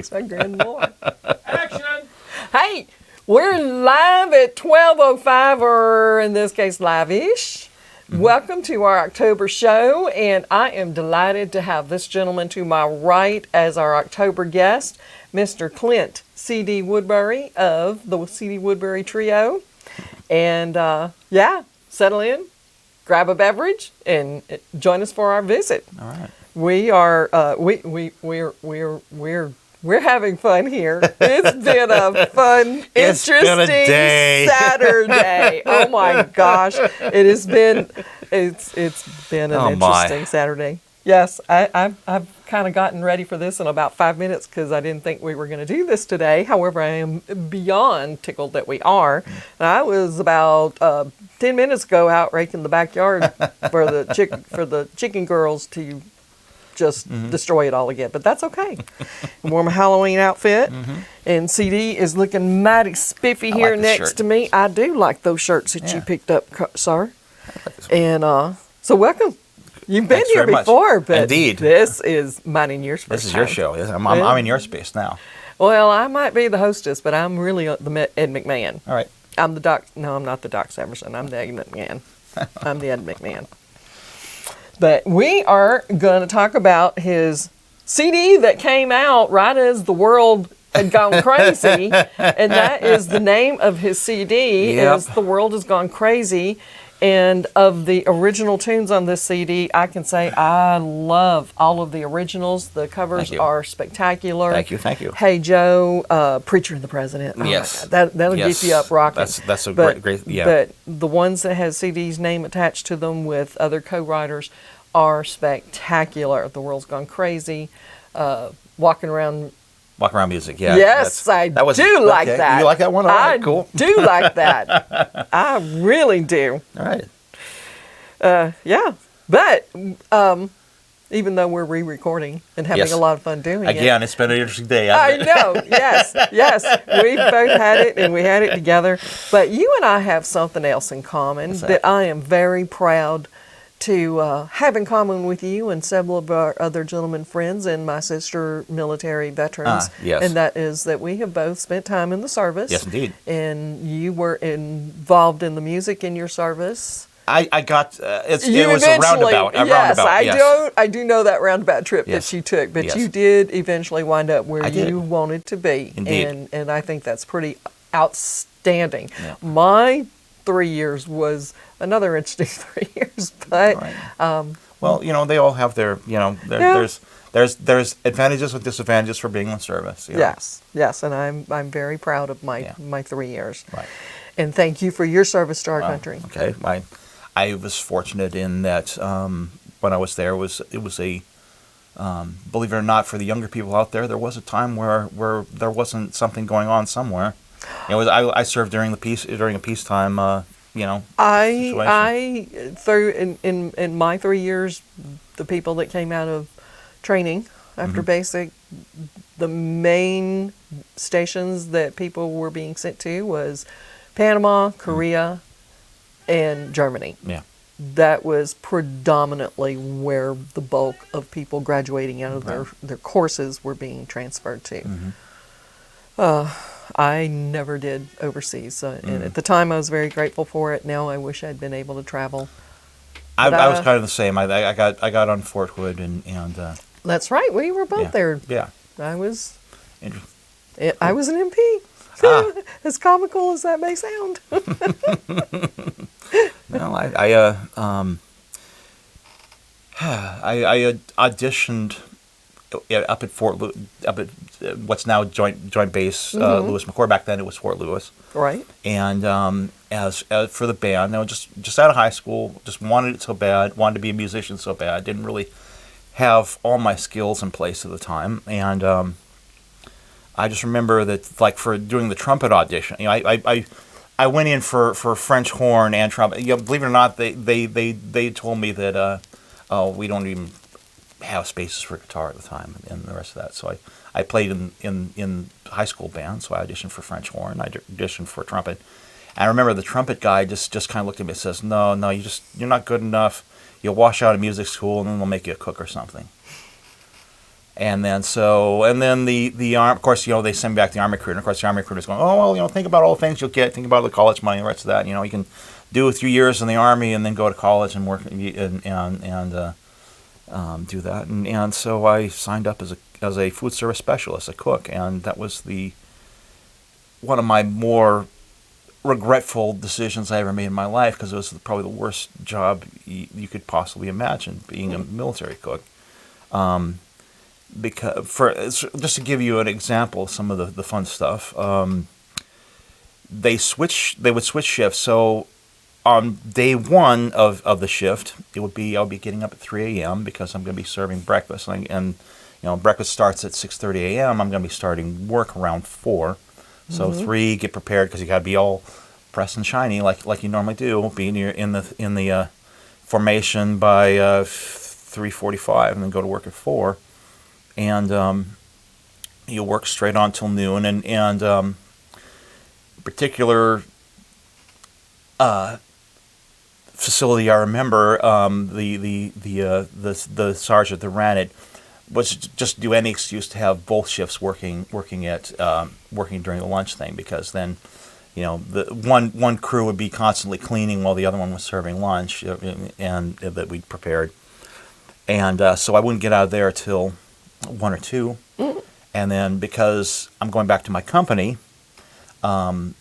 He's my grand lord. Action! Hey, we're live at 12:05, or in this case, live-ish. Welcome to our October show, and I am delighted to have this gentleman to my right as our October guest, Mr. Clint C.D. Woodbury of the C.D. Woodbury Trio. And settle in, grab a beverage, and join us for our visit. All right. We are we're having fun here. It's been a fun, interesting Saturday. Oh my gosh, it's been an interesting Saturday. Yes, I've kind of gotten ready for this in about 5 minutes because I didn't think we were going to do this today. However, I am beyond tickled that we are. And I was about 10 minutes ago out raking the backyard for the chicken girls to just destroy it all again, but that's okay. I wore my Halloween outfit, and CD is looking mighty spiffy here next to me. I do like those shirts that you picked up, sir. And so welcome. You've been here before, but indeed, this is mine and yours. This is your show. I'm in your space now. Well, I might be the hostess, but I'm really the Ed McMahon. All right. I'm the Doc. No, I'm not the Doc Samerson. I'm the Ed McMahon. I'm the Ed McMahon. But we are going to talk about his CD that came out right as the world had gone crazy, and that is the name of his CD. Is The World Has Gone Crazy. And of the original tunes on this CD, I can say I love all of the originals. The covers are spectacular. Thank you. Hey Joe, Preacher and the President. Oh yes. That'll get you up rocking. That's a great, yeah. But the ones that has CD's name attached to them with other co-writers are spectacular. The World's Gone Crazy, Walking Around music, yeah. Yes, I do like that. You like that one? All right, cool. I do like that. I really do. All right. Yeah. But even though we're re-recording and having a lot of fun doing it. Again, it's been an interesting day. I know. Yes. We both had it, and we had it together. But you and I have something else in common that I am very proud to have in common with you and several of our other gentlemen friends and my sister military veterans. Yes. And that is that we have both spent time in the service. Yes, indeed. And you were involved in the music in your service. I got, it was a roundabout. I do know that roundabout trip that you took, but you did eventually wind up where you wanted to be. Indeed. And I think that's pretty outstanding. Yeah. My 3 years was another interesting 3 years, but well, they all have their, there's advantages and disadvantages for being in service. Yes, and I'm very proud of my 3 years. Right. And thank you for your service to our country. Okay, I was fortunate in that when I was there, it was a believe it or not, for the younger people out there was a time where there wasn't something going on somewhere. I served during a peacetime. Situation. I through in my 3 years, the people that came out of training after basic, the main stations that people were being sent to was Panama, Korea, and Germany. Yeah. That was predominantly where the bulk of people graduating out of their courses were being transferred to. I never did overseas, and at the time I was very grateful for it. Now I wish I'd been able to travel. I was kind of the same. I got on Fort Hood and that's right. We were both there. Yeah, I was an MP. As comical as that may sound. No, I auditioned up at what's now Joint Base Lewis McChord. Back then it was Fort Lewis. Right. And as for the band, just out of high school, just wanted it so bad, wanted to be a musician so bad. Didn't really have all my skills in place at the time, and I just remember that, like, for doing the trumpet audition, I went in for French horn and trumpet. Believe it or not, they told me that we don't even have spaces for guitar at the time and the rest of that. So I played in high school band, so I auditioned for French horn. I auditioned for trumpet. And I remember the trumpet guy just kind of looked at me and says, no, you're not good enough. You'll wash out of music school and then they'll make you a cook or something. And then the arm, of course, they send me back to the Army recruiter. And of course, the Army recruiter's going, oh, well, think about all the things you'll get. Think about the college money and the rest of that. You can do a few years in the Army and then go to college and work and do that. And so I signed up as a food service specialist, a cook, and that was one of my more regretful decisions I ever made in my life, because it was probably the worst job you could possibly imagine, being a military cook. Because just to give you an example of some of the fun stuff, they would switch shifts. So on day one of the shift, I'll be getting up at 3 a.m. because I'm going to be serving breakfast, and breakfast starts at 6:30 a.m. I'm going to be starting work around 4. So 3, get prepared, because you got to be all pressed and shiny like you normally do, being in the formation by 3:45, and then go to work at 4. And you work straight on till noon. And particular facility I remember, the sergeant that ran it was just do any excuse to have both shifts working during the lunch thing, because then the one crew would be constantly cleaning while the other one was serving lunch, and that we'd prepared. And so I wouldn't get out of there till 1 or 2. And then, because I'm going back to my company, the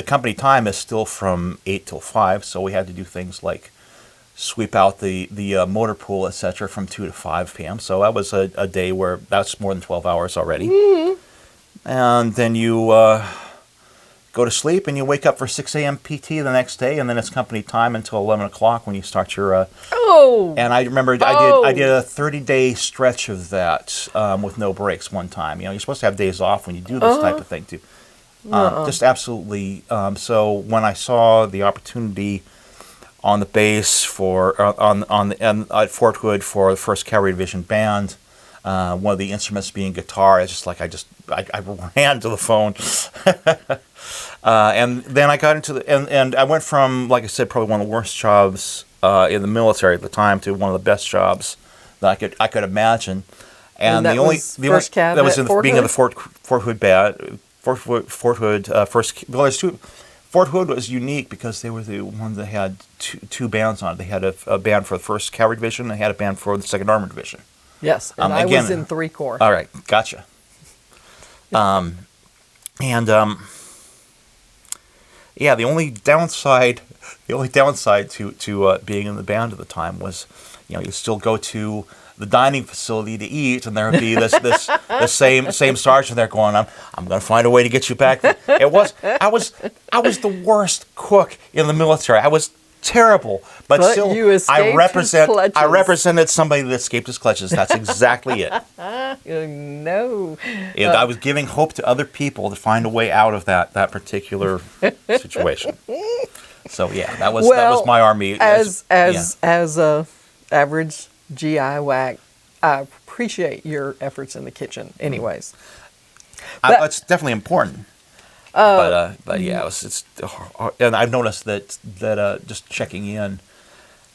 company time is still from 8 till 5, so we had to do things like sweep out the motor pool, etc., from 2 to 5 p.m. So that was a day where that's more than 12 hours already. And then you go to sleep, and you wake up for 6 a.m. PT the next day, and then it's company time until 11 o'clock when you start your... And I remember I did a 30-day stretch of that with no breaks one time. You're supposed to have days off when you do this type of thing, too. Just absolutely. So when I saw the opportunity on the base at Fort Hood for the 1st Cavalry Division Band, one of the instruments being guitar, I ran to the phone. And then I got into and I went from, like I said, probably one of the worst jobs in the military at the time to one of the best jobs that I could imagine. And that was in the Fort Hood band. Fort Hood first. Well, Fort Hood was unique because they were the one that had two bands on it. They had a band for the 1st Cavalry Division, and they had a band for the 2nd Armored Division. Yes, and I was in 3 Corps. All right, gotcha. Yeah, the only downside to being in the band at the time was, you still go to the dining facility to eat, and there would be this same sergeant there going, I'm going to find a way to get you back. I was the worst cook in the military. I was terrible, but still you I represented somebody that escaped his clutches. That's exactly it. No. I was giving hope to other people to find a way out of that particular situation. So yeah, that was my Army. As a average GI whack, I appreciate your efforts in the kitchen. Anyways, it's definitely important. But yeah, it's and I've noticed that just checking in,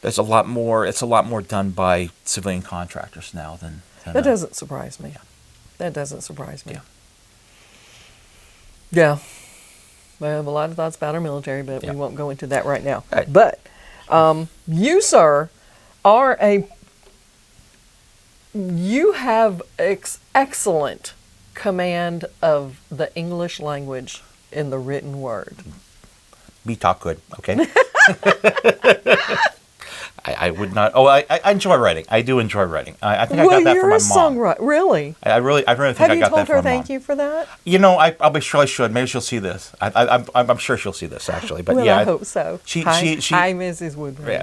it's a lot more done by civilian contractors now than that doesn't surprise me. Yeah. That doesn't surprise me. Yeah. I have a lot of thoughts about our military, but we won't go into that right now. Right. But you, sir, you have excellent command of the English language in the written word. Me talk good, okay? I would not. Oh, I enjoy writing. I do enjoy writing. I think I got that from my mom. You're a songwriter, really? I really think I got that from my mom. Have you told her thank you for that? I'll be sure I should. Maybe she'll see this. I'm sure she'll see this actually. But I hope so. Hi, Mrs. Woodbury.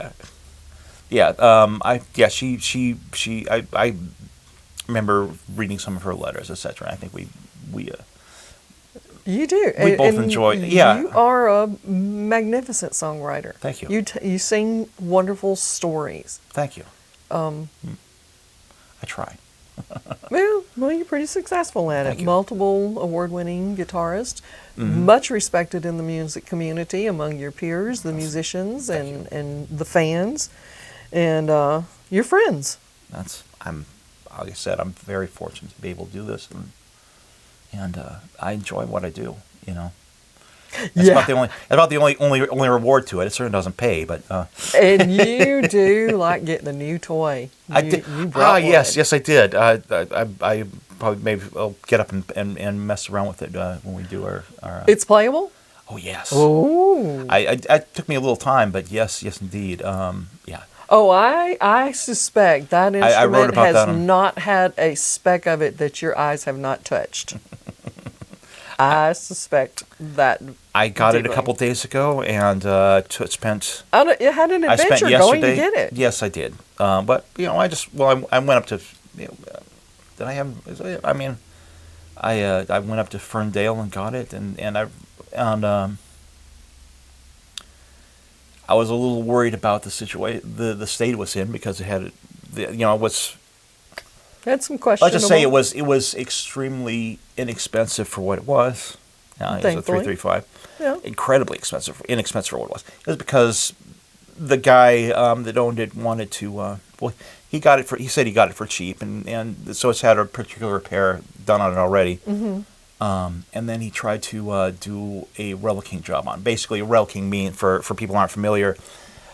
I remember reading some of her letters, etc. I think we you do. We both enjoy. Yeah, you are a magnificent songwriter. Thank you. You sing wonderful stories. Thank you. I try. well, you're pretty successful at it. You. Multiple award-winning guitarist, much respected in the music community among your peers, the musicians, and the fans, and your friends. like I said, I'm very fortunate to be able to do this, and I enjoy what I do. That's about the only reward to it. It certainly doesn't pay, but. And you do like getting a new toy. I did. You brought one. Yes, I did. I probably maybe I'll get up and mess around with it when we do our. It's playable. Oh yes. Oh. It took me a little time, but yes, indeed. Yeah. Oh, I suspect that instrument has that not had a speck of it that your eyes have not touched. I suspect that. I got it a couple days ago, and spent. You had an adventure going to get it. Yes, I did. But I went up to. Did I have? I mean, I went up to Ferndale and got it, and I was a little worried about the situation, the state it was in, because it had, it was. Had some questionable. Let's just say it was extremely inexpensive for what it was. It was a 335. Yeah. Incredibly inexpensive for what it was. It was because the guy that owned it wanted to. He said he got it for cheap, and so it's had a particular repair done on it already. Mm-hmm. And then he tried to do a relicking job on it. Basically, a relicking means, for people who aren't familiar,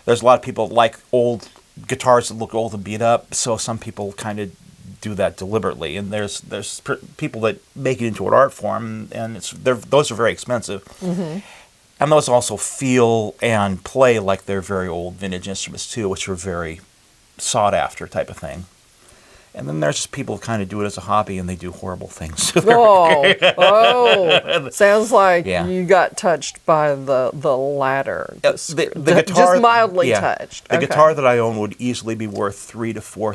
there's a lot of people like old guitars that look old and beat up. So some people kind of do that deliberately, and there's people that make it into an art form, and those are very expensive. Mm-hmm. And those also feel and play like they're very old vintage instruments too, which are very sought after type of thing. And then there's just people who kind of do it as a hobby, and they do horrible things. Sounds like you got touched by the latter. The guitar, just mildly touched. The guitar that I own would easily be worth 3 to 4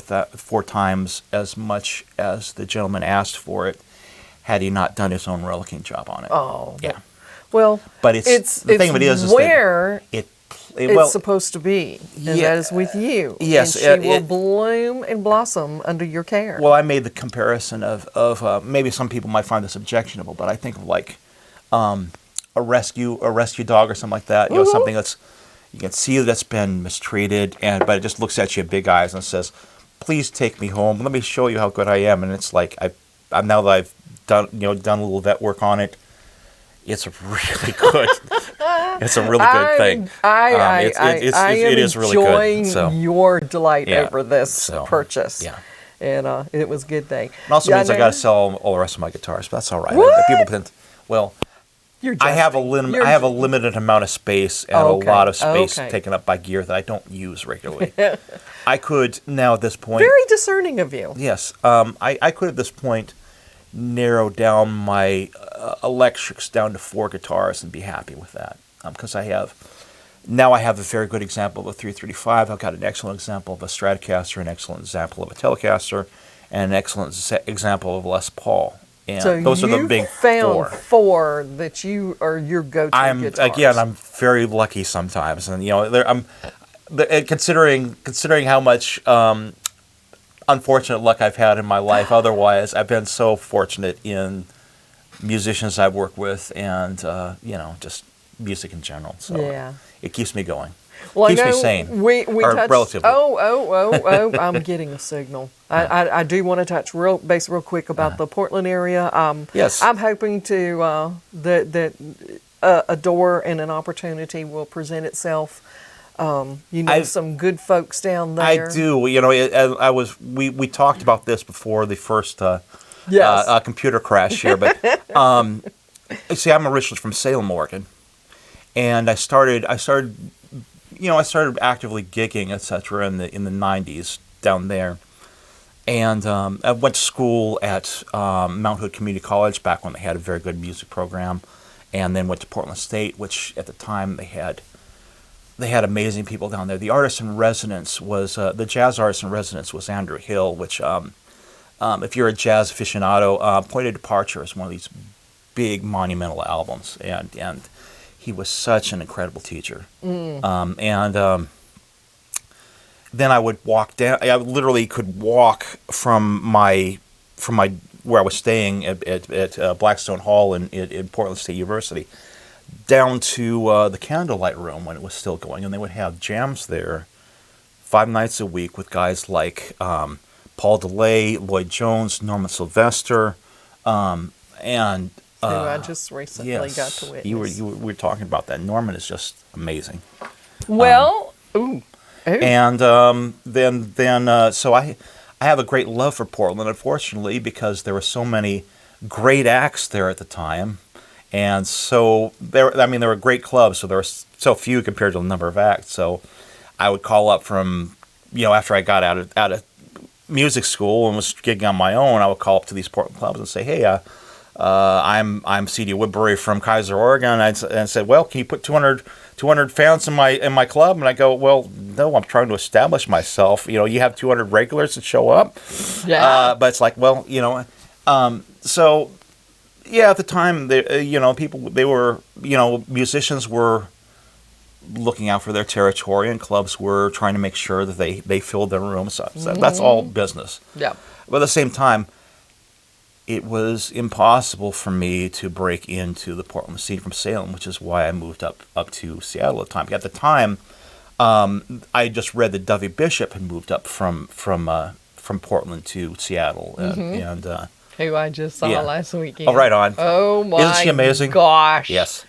times as much as the gentleman asked for it, had he not done his own relicking job on it. Oh, yeah. Well, but it's the thing of it is where it's supposed to be, and yeah, that is with you. Yes, and she will bloom and blossom under your care. Well, I made the comparison of maybe some people might find this objectionable, but I think of like a rescue dog or something like that. You know, something that's you can see that's been mistreated, but it just looks at you with big eyes and says, "Please take me home. Let me show you how good I am." And it's like I'm now that I've done a little vet work on it. It's really good. It's a really good thing. It is really good. So your delight over this purchase. Yeah. And it was a good thing. It also means I got to sell all the rest of my guitars, but that's all right. I have a limited amount of space and a lot of space taken up by gear that I don't use regularly. I could now at this point. Very discerning of you. Yes. I could at this point narrow down my electrics down to 4 guitars and be happy with that, because I have a very good example of a 335. I've got an excellent example of a Stratocaster, an excellent example of a Telecaster, and an excellent example of a Les Paul. And so those are the big found four that you are your go-to guitars. Again, I'm very lucky sometimes, and considering how much unfortunate luck I've had in my life. Otherwise, I've been so fortunate in musicians I've worked with, and just music in general. So it keeps me going. Well, keeps me sane. We touched. Relatively. Oh! I'm getting a signal. I do want to touch real quick about the Portland area. Yes. I'm hoping to that a door and an opportunity will present itself. Some good folks down there. I do. We talked about this before the first computer crash here, but see, I'm originally from Salem, Oregon, and I started actively gigging, etc. in the 90s down there, and I went to school at Mount Hood Community College back when they had a very good music program, and then went to Portland State, which at the time they had amazing people down there. The artist in residence was the jazz artist in residence was Andrew Hill, which if you're a jazz aficionado, Point of Departure is one of these big monumental albums, and he was such an incredible teacher. Then I would walk down. I literally could walk from my where I was staying at Blackstone Hall in Portland State University down to the Candlelight Room when it was still going, and they would have jams there 5 nights a week with guys like Paul DeLay, Lloyd Jones, Norman Sylvester, and who I just recently yes, got to witness. we were talking about that. Norman is just amazing. Well, And so I have a great love for Portland, unfortunately, because there were so many great acts there at the time, and so there were great clubs, so there were so few compared to the number of acts. So I would call up from, after I got out of music school and was gigging on my own, I would call up to these Portland clubs and say, hey, I'm C.D. Woodbury from Kaiser, Oregon, and I said, well, can you put 200 fans in my club? And I go, well, no, I'm trying to establish myself. You have 200 regulars that show up. Yeah. But it's like, well, so yeah, at the time, musicians were looking out for their territory, and clubs were trying to make sure that they filled their rooms. So that's all business. Yeah. But at the same time, it was impossible for me to break into the Portland scene from Salem, which is why I moved up to Seattle at the time. At the time, I just read that Dovey Bishop had moved up from Portland to Seattle, and who I just saw last weekend. Oh, right on. Oh my! Isn't she amazing? Gosh. Yes.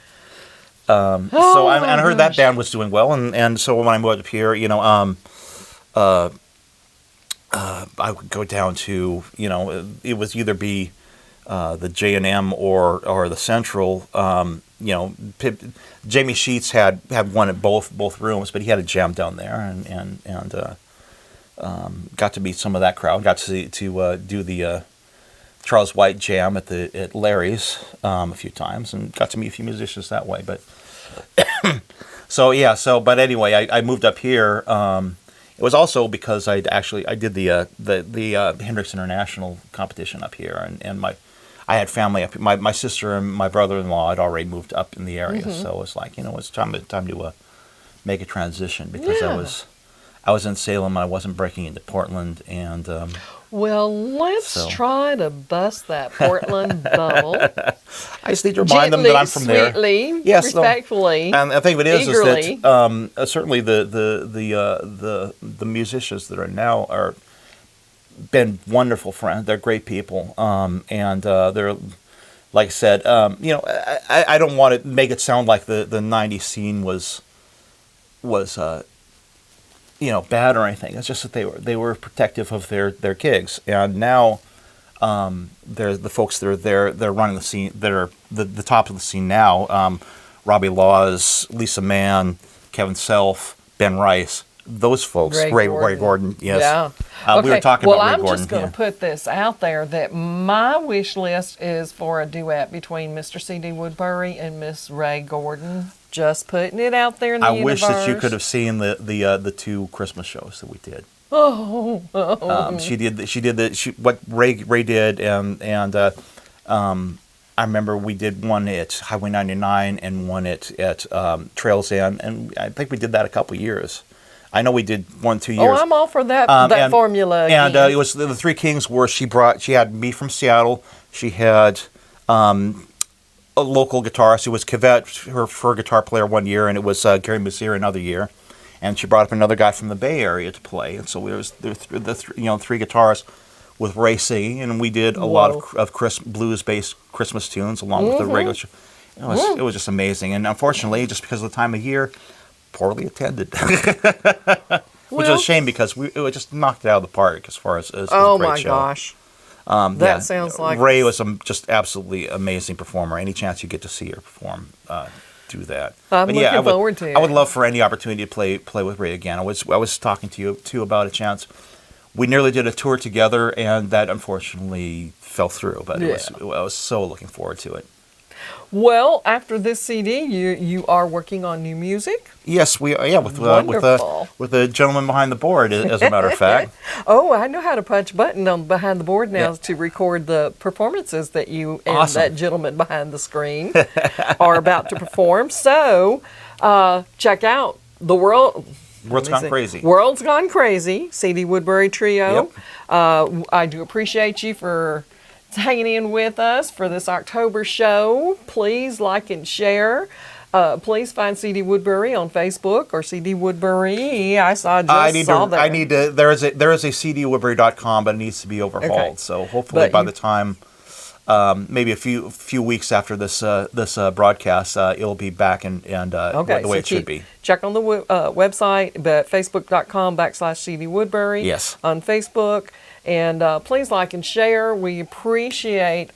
So I heard that band was doing well, and so when I moved up here, I would go down to, it was either be the J&M or the Central. Jamie Sheets had one at both rooms, but he had a jam down there, and got to meet some of that crowd. Got to do the Charles White jam at Larry's a few times, and got to meet a few musicians that way. But but anyway, I moved up here. It was also because I did the Hendrix International competition up here, and I had family up. My sister and my brother-in-law had already moved up in the area, so it was like, it's time to make a transition, because I was in Salem, I wasn't breaking into Portland, and well, let's try to bust that Portland bubble. I just need to remind them that I'm from there. Sweetly, respectfully, and I think what it is eagerly. Is that certainly the musicians that are now are been wonderful friends. They're great people, and they're, like I said, I don't want to make it sound like the '90s scene was bad or anything. It's just that they were protective of their gigs, and now they're the folks that are there. They're running the scene. That are the top of the scene now. Robbie Laws, Lisa Mann, Kevin Self, Ben Rice. Those folks. Ray Gordon. Yes. Yeah. Okay. We were talking about Ray Gordon. Well, I'm just going to put this out there that my wish list is for a duet between Mr. C.D. Woodbury and Miss Ray Gordon. Just putting it out there in the universe. I wish that you could have seen the two Christmas shows that we did. She did what Ray did, and I remember we did one at Highway 99 and one at Trails End, and I think we did that a couple years. I know we did 1-2 years. Oh, I'm all for that formula again. And it was the Three Kings where she had me from Seattle. She had a local guitarist who was Kivette, her guitar player one year, and it was Gary Mazier another year. And she brought up another guy from the Bay Area to play. And so it was the three guitarists with Ray singing, and we did a lot of blues-based Christmas tunes along with the regular show. It was just amazing. And unfortunately, just because of the time of year, poorly attended. Which is a shame, because it just knocked it out of the park as far as a great show. Oh my gosh. That sounds like Ray was just absolutely amazing performer. Any chance you get to see her perform, do that. I'm looking forward to it. I would love for any opportunity to play with Ray again. I was talking to you too about a chance. We nearly did a tour together, and that unfortunately fell through. But I was so looking forward to it. Well, after this CD, you are working on new music? Yes, we are. Yeah, with the gentleman behind the board, as a matter of fact. Oh, I know how to punch button behind the board now to record the performances that you and that gentleman behind the screen are about to perform. So, check out the World's Gone Crazy. World's Gone Crazy, C.D. Woodbury Trio. Yep. I do appreciate you for hanging in with us for this October show. Please like and share. Please find CD Woodbury on Facebook or CD Woodbury. I saw there. I need to. There is a cdwoodbury.com, but it needs to be overhauled. Okay. So hopefully by the time, maybe a few weeks after this broadcast, it'll be back and the way it should be. Check on the website, but facebook.com/CD Woodbury. Yes. On Facebook. And please like and share. We appreciate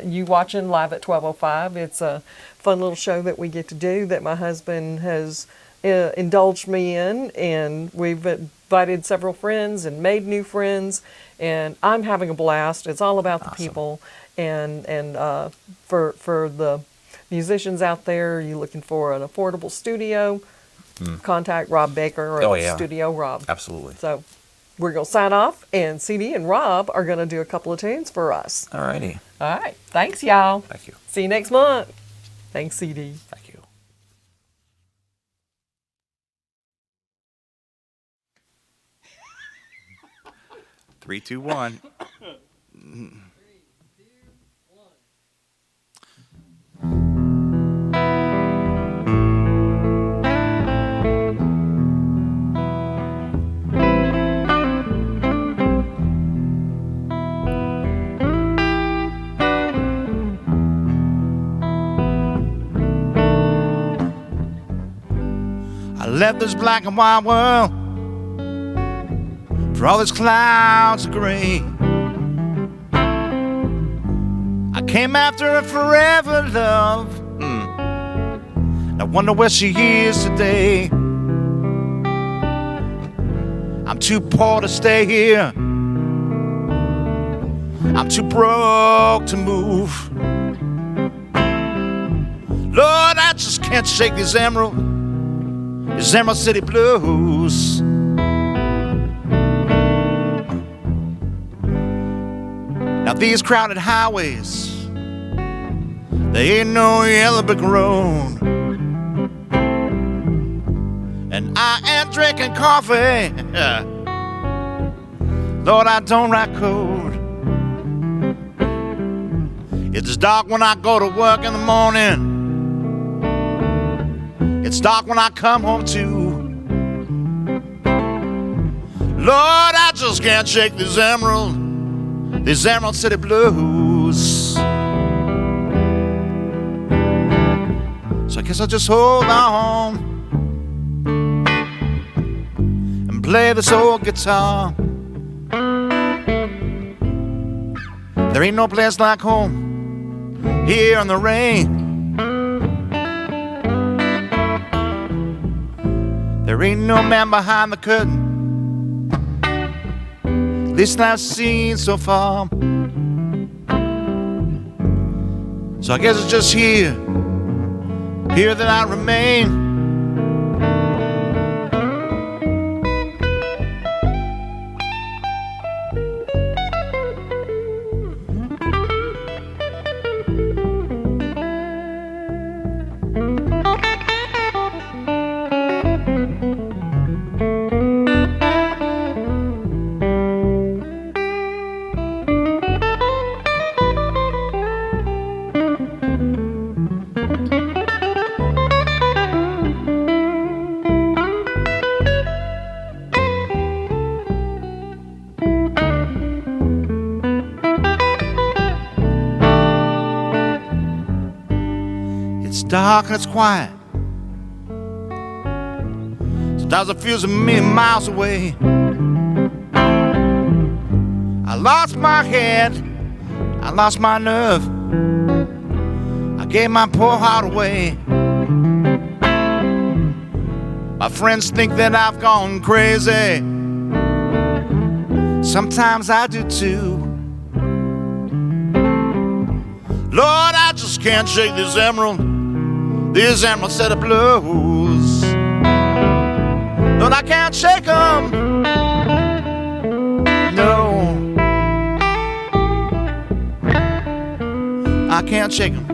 you watching live at 12:05. It's a fun little show that we get to do that my husband has indulged me in. And we've invited several friends and made new friends. And I'm having a blast. It's all about the people. And for the musicians out there, you're looking for an affordable studio, contact Rob Baker or Studio Rob. Absolutely. So we're going to sign off, and CD and Rob are going to do a couple of tunes for us. All righty. All right. Thanks, y'all. Thank you. See you next month. Thanks, CD. Thank you. Three, two, one. I left this black and white world for all these clouds of gray. I came after a forever love. I wonder where she is today. I'm too poor to stay here. I'm too broke to move. Lord, I just can't shake these Emerald City blues. Now these crowded highways, they ain't no yellow brick road. And I ain't drinking coffee. Lord, I don't write code. It's dark when I go to work in the morning. It's dark when I come home too. Lord, I just can't shake these Emerald City blues. So I guess I'll just hold on and play this old guitar. There ain't no place like home here in the rain. There ain't no man behind the curtain, at least I've seen so far. So I guess it's just here that I remain. It's dark and it's quiet. Sometimes it feels a million miles away. I lost my head, I lost my nerve, I gave my poor heart away. My friends think that I've gone crazy. Sometimes I do too. Lord, I just can't shake these Emerald City blues. Lord, I can't shake them. No, I can't shake them.